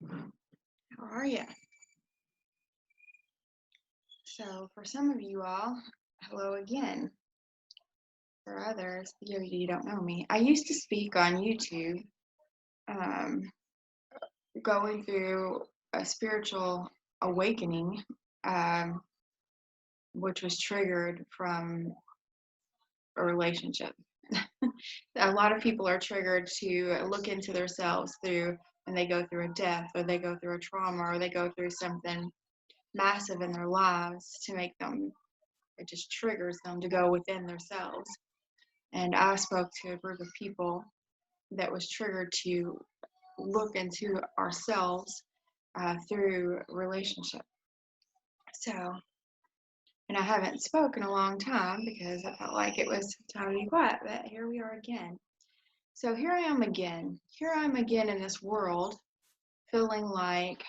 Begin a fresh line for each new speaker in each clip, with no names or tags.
How are you? So, for some of you all, hello again. For others, you don't know me. I used to speak on YouTube, um, going through a spiritual awakening, um, which was triggered from a relationship. A lot of people are triggered to look into themselves through when they go through a death, or they go through a trauma, or they go through something massive in their lives to make them, it just triggers them to go within themselves. And I spoke to a group of people that was triggered to look into ourselves through relationship. So, and I haven't spoken a long time because I felt like it was time to be quiet, but here we are again. So here I am again. Here I am again in this world, feeling like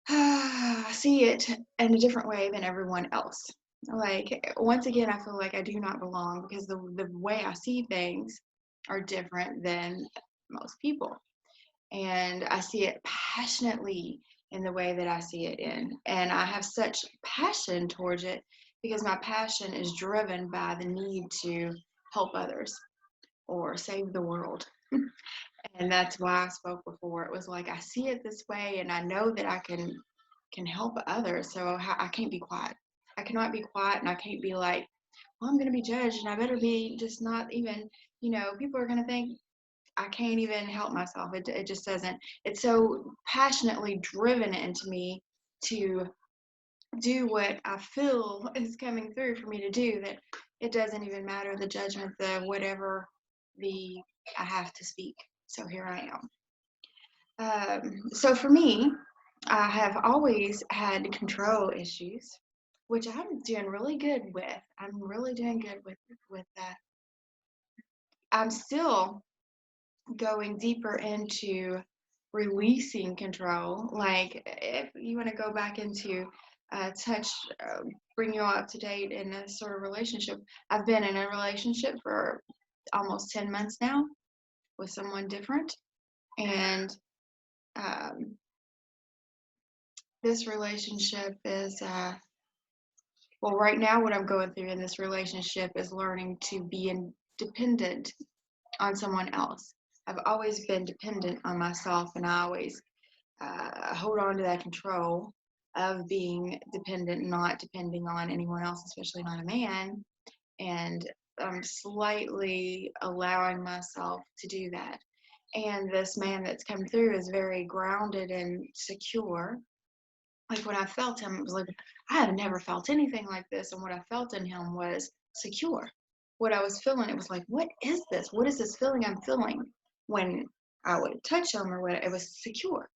I see it in a different way than everyone else. Like, once again, I feel like I do not belong because the way I see things are different than most people. And I see it passionately in the way that I see it in. And I have such passion towards it because my passion is driven by the need to help others or save the world. And that's why I spoke before. It was like I see it this way and I know that I can help others. So I can't be quiet. I cannot be quiet, and I can't be like, well, I'm going to be judged and I better be just not even, people are going to think I can't even help myself. It just doesn't. It's so passionately driven into me to do what I feel is coming through for me to do that it doesn't even matter the judgment, the whatever the I have to speak. So here I am. So for me, I have always had control issues, which I'm doing really good with. I'm really doing good with that. I'm still going deeper into releasing control. Like, if you want to go back into touch, bring you all up to date in a sort of relationship, I've been in a relationship for almost 10 months now with someone different. And um, this relationship is, well, right now, what I'm going through in this relationship is learning to be independent on someone else. I've always been dependent on myself, and I always hold on to that control of being dependent, not depending on anyone else, especially not a man. And I'm slightly allowing myself to do that. And this man that's come through is very grounded and secure. Like, when I felt him, it was like I have never felt anything like this. And what I felt in him was secure. What I was feeling, it was like, what is this? What is this feeling I'm feeling when I would touch him, or what? It was secure.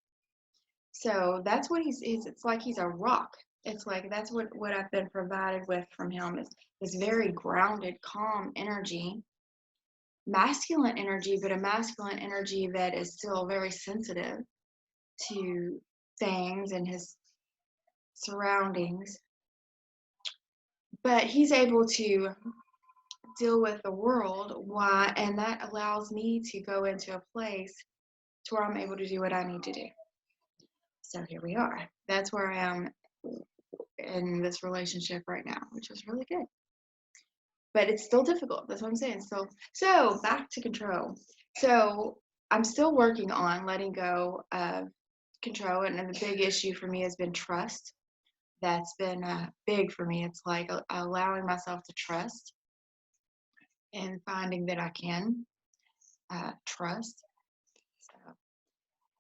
So that's what he's it's like he's a rock. It's like that's what I've been provided with from him is very grounded, calm energy, masculine energy, but a masculine energy that is still very sensitive to things and his surroundings. But he's able to deal with the world, why, and that allows me to go into a place to where I'm able to do what I need to do. So here we are. That's where I am in this relationship right now, which is really good. But it's still difficult. That's what I'm saying. So back to control. So I'm still working on letting go of control, and the big issue for me has been trust. That's been big for me. It's like allowing myself to trust and finding that I can trust.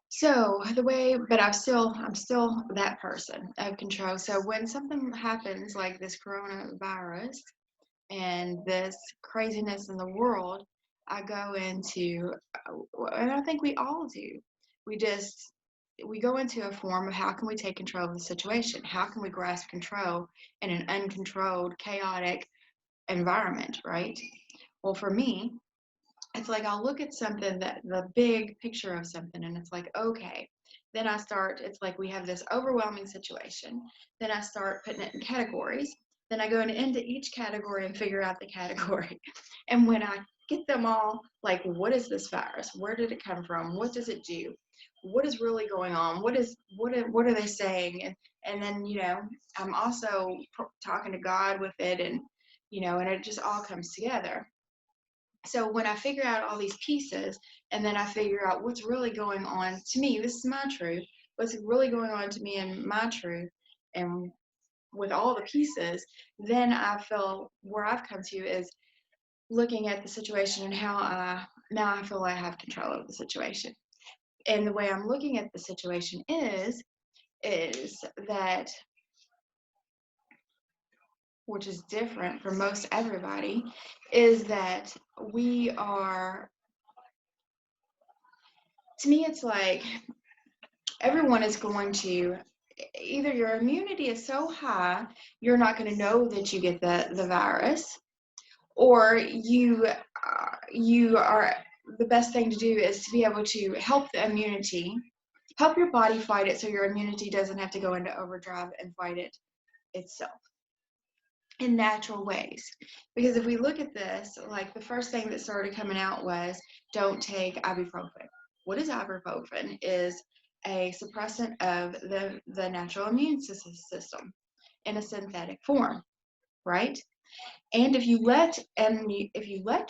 So the way, but I'm still that person of control. So when something happens like this coronavirus and this craziness in the world, I go into, and I think we all do. We just we go into a form of how can we take control of the situation? How can we grasp control in an uncontrolled, chaotic environment, right? Well, for me, it's like I'll look at something, that the big picture of something, and it's like, okay. Then I start, it's like we have this overwhelming situation. Then I start putting it in categories. Then I go into each category and figure out the category. And when I get them all like, what is this virus? Where did it come from? What does it do? What is really going on? What are they saying? And then, I'm also talking to God with it, and and it just all comes together. So when I figure out all these pieces, and then I figure out what's really going on to me, this is my truth, what's really going on to me and my truth, and with all the pieces, then I feel where I've come to is looking at the situation and how now I feel I have control over the situation. And the way I'm looking at the situation is that, which is different for most everybody, is that we are, to me, it's like everyone is going to, either your immunity is so high, you're not going to know that you get the virus, or you are, the best thing to do is to be able to help the immunity, help your body fight it so your immunity doesn't have to go into overdrive and fight it itself in natural ways. Because if we look at this, like the first thing that started coming out was don't take ibuprofen. What is ibuprofen? Is a suppressant of the natural immune system in a synthetic form, right? And if you let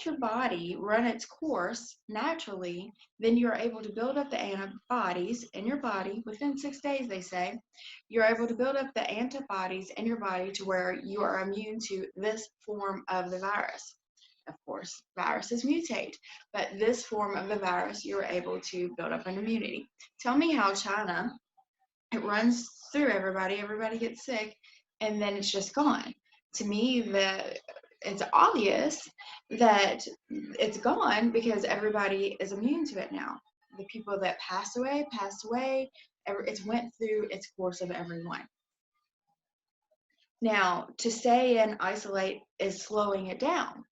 your body run its course naturally, then you're able to build up the antibodies in your body within 6 days, they say. You're able to build up the antibodies in your body to where you are immune to this form of the virus. Of course, viruses mutate, but this form of the virus, you're able to build up an immunity. Tell me how China, it runs through everybody gets sick, and then it's just gone. To me, it's obvious that it's gone because everybody is immune to it now. The people that passed away. It's went through its course of everyone. Now, to stay and isolate is slowing it down,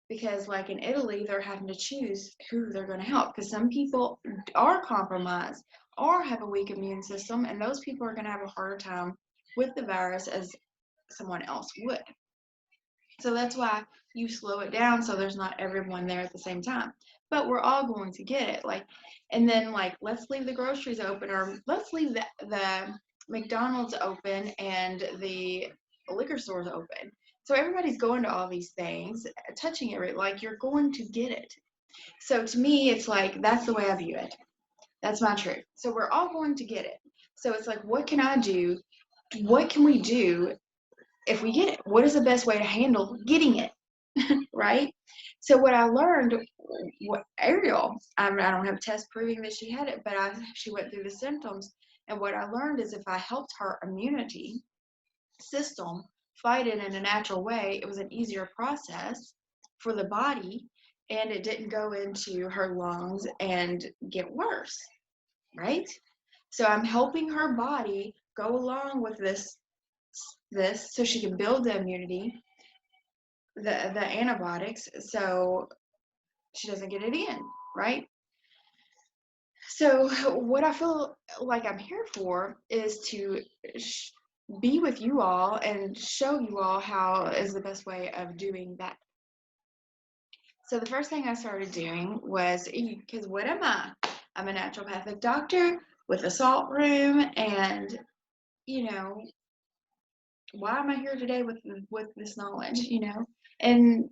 because like in Italy, they're having to choose who they're going to help, because some people are compromised or have a weak immune system, and those people are going to have a harder time with the virus as someone else would. So that's why you slow it down so there's not everyone there at the same time. But we're all going to get it. And then let's leave the groceries open, or let's leave the McDonald's open and the liquor stores open. So everybody's going to all these things, touching it, like you're going to get it. So to me, it's like that's the way I view it. That's my truth. So we're all going to get it. So it's like, what can I do? What can we do if we get it? What is the best way to handle getting it? Right? So what I learned, what Ariel, I don't have a test proving that she had it, but she went through the symptoms. And what I learned is if I helped her immunity system fight it in a natural way, it was an easier process for the body, and it didn't go into her lungs and get worse, right? So I'm helping her body go along with this so she can build the immunity, the antibiotics, so she doesn't get it in, right? So what I feel like I'm here for is to be with you all and show you all how is the best way of doing that. So the first thing I started doing was, because what am I? I'm a naturopathic doctor with a salt room, and why am I here today with this knowledge? And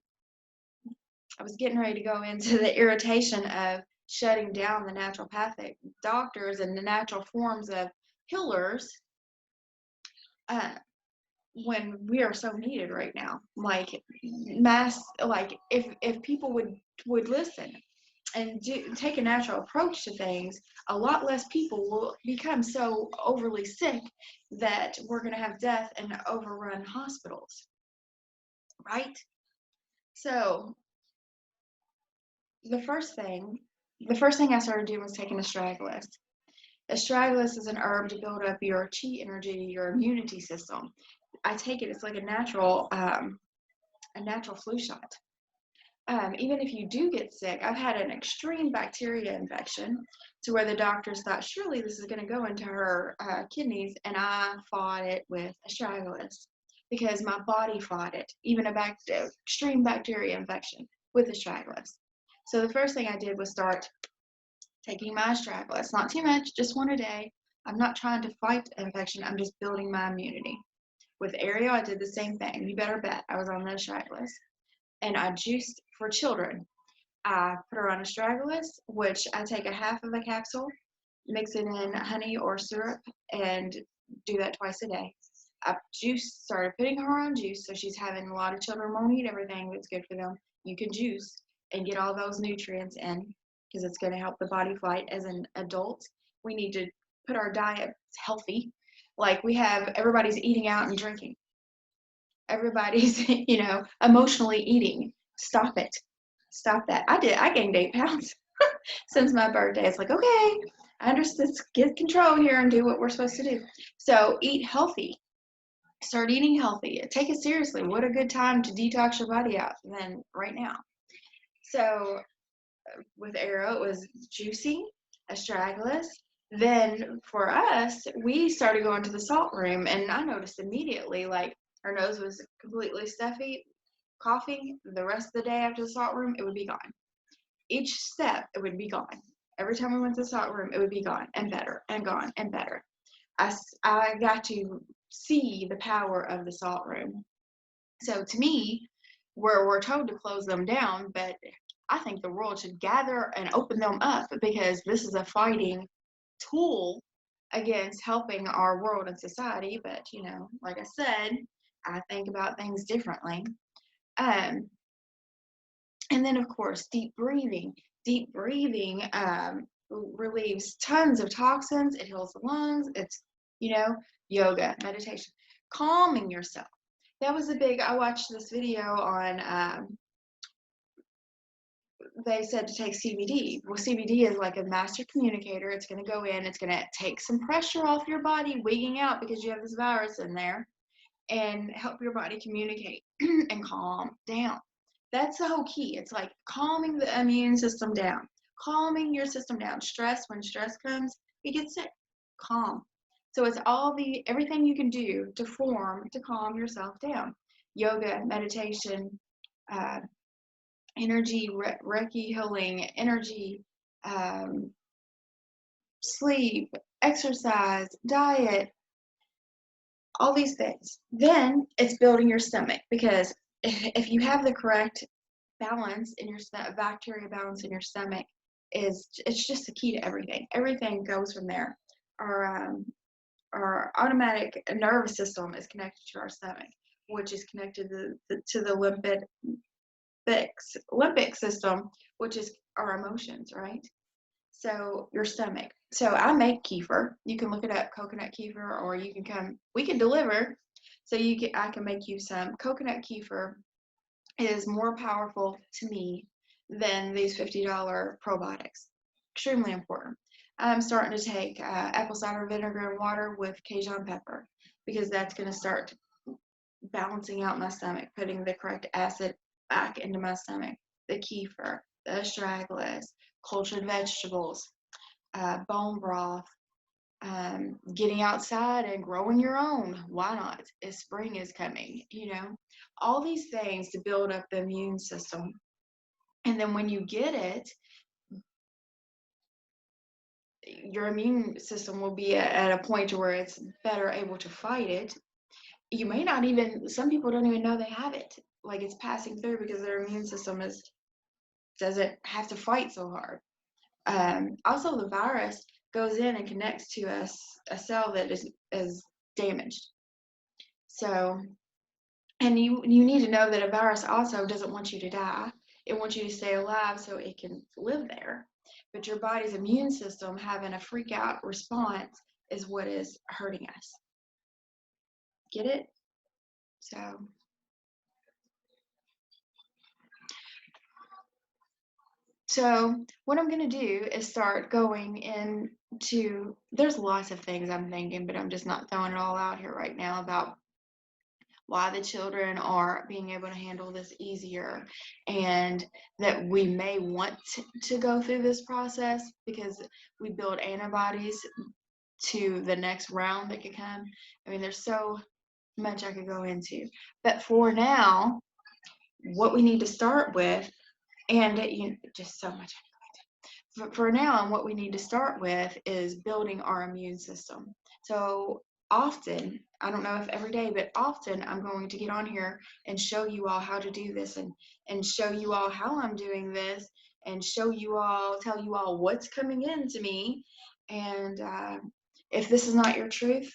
I was getting ready to go into the irritation of shutting down the naturopathic doctors and the natural forms of healers, when we are so needed right now. Like if people would listen and take a natural approach to things, a lot less people will become so overly sick that we're going to have death and overrun hospitals, right? So the first thing I started doing was taking astragalus. Astragalus is an herb to build up your chi energy, your immunity system. I take it; it's like a natural flu shot. Even if you do get sick, I've had an extreme bacteria infection to where the doctors thought surely this is going to go into her kidneys, and I fought it with astragalus because my body fought it, even extreme bacteria infection with astragalus. So the first thing I did was start taking my Astragalus. Not too much, just one a day. I'm not trying to fight infection. I'm just building my immunity. With Ariel, I did the same thing. You better bet I was on the Astragalus. And I juiced for children. I put her on Astragalus, which I take a half of a capsule, mix it in honey or syrup, and do that twice a day. I started putting her on juice, so she's having a lot of children won't eat everything that's good for them. You can juice and get all those nutrients in because it's going to help the body fight. As an adult, we need to put our diet healthy. Like everybody's eating out and drinking. Everybody's, emotionally eating. Stop it. Stop that. I gained 8 pounds since my birthday. It's like, okay, I understand. Let's get control here and do what we're supposed to do. So eat healthy. Start eating healthy. Take it seriously. What a good time to detox your body out than right now. So with Arrow, it was juicing, Astragalus. Then for us, we started going to the salt room, and I noticed immediately, like, her nose was completely stuffy, coughing. The rest of the day after the salt room, it would be gone. Each step, it would be gone. Every time we went to the salt room, it would be gone and better and gone and better. I got to see the power of the salt room. So to me, we're told to close them down, but I think the world should gather and open them up because this is a fighting tool against helping our world and society. But, like I said, I think about things differently. And then, of course, deep breathing. Deep breathing relieves tons of toxins. It heals the lungs. It's, yoga, meditation, calming yourself. That was I watched this video on, they said to take CBD. Well, CBD is like a master communicator. It's going to go in. It's going to take some pressure off your body, wigging out because you have this virus in there, and help your body communicate and calm down. That's the whole key. It's like calming the immune system down, calming your system down. When stress comes, you get sick. Calm. So it's everything you can do to calm yourself down. Yoga, meditation, energy, Reiki healing, energy, sleep, exercise, diet, all these things. Then it's building your stomach, because if you have the correct balance in your bacteria balance in your stomach, it's just the key to everything. Everything goes from there. Our automatic nervous system is connected to our stomach, which is connected to the limbic system, which is our emotions, right? So your stomach. So I make kefir. You can look it up, coconut kefir, or we can deliver. So I can make you some. Coconut kefir is more powerful to me than these $50 probiotics. Extremely important. I'm starting to take apple cider vinegar and water with Cajun pepper, because that's going to start balancing out my stomach, putting the correct acid back into my stomach. The kefir, the astragalus, cultured vegetables, bone broth, getting outside and growing your own. Why not? Spring is coming, all these things to build up the immune system. And then when you get it, your immune system will be at a point where it's better able to fight it. You may not some people don't even know they have it. Like, it's passing through because their immune system doesn't have to fight so hard. Also, the virus goes in and connects to a cell that is damaged. So, and you need to know that a virus also doesn't want you to die. It wants you to stay alive so it can live there. But your body's immune system having a freak out response is what is hurting us. Get it? So what I'm going to do is start going into, there's lots of things I'm thinking, but I'm just not throwing it all out here right now about why the children are being able to handle this easier, and that we may want to go through this process because we build antibodies to the next round that could come. I mean, there's so much I could go into, but for now, what we need to start with And just so much. For now, and what we need to start with is building our immune system. So often, I don't know if every day, but often I'm going to get on here and show you all how to do this, and show you all how I'm doing this, and tell you all what's coming into me. And if this is not your truth,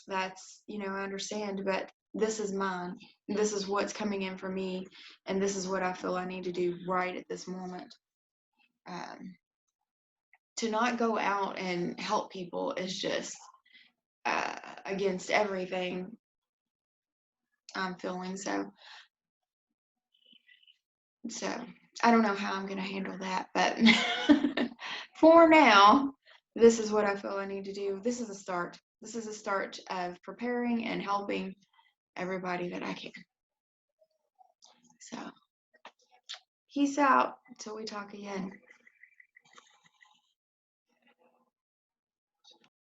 that's, I understand, but this is mine. This is what's coming in for me, and this is what I feel I need to do right at this moment. To not go out and help people is just against everything I'm feeling. So I don't know how I'm going to handle that, but for now, this is what I feel I need to do. This is a start. This is a start of preparing and helping everybody that I can. So peace out until we talk again.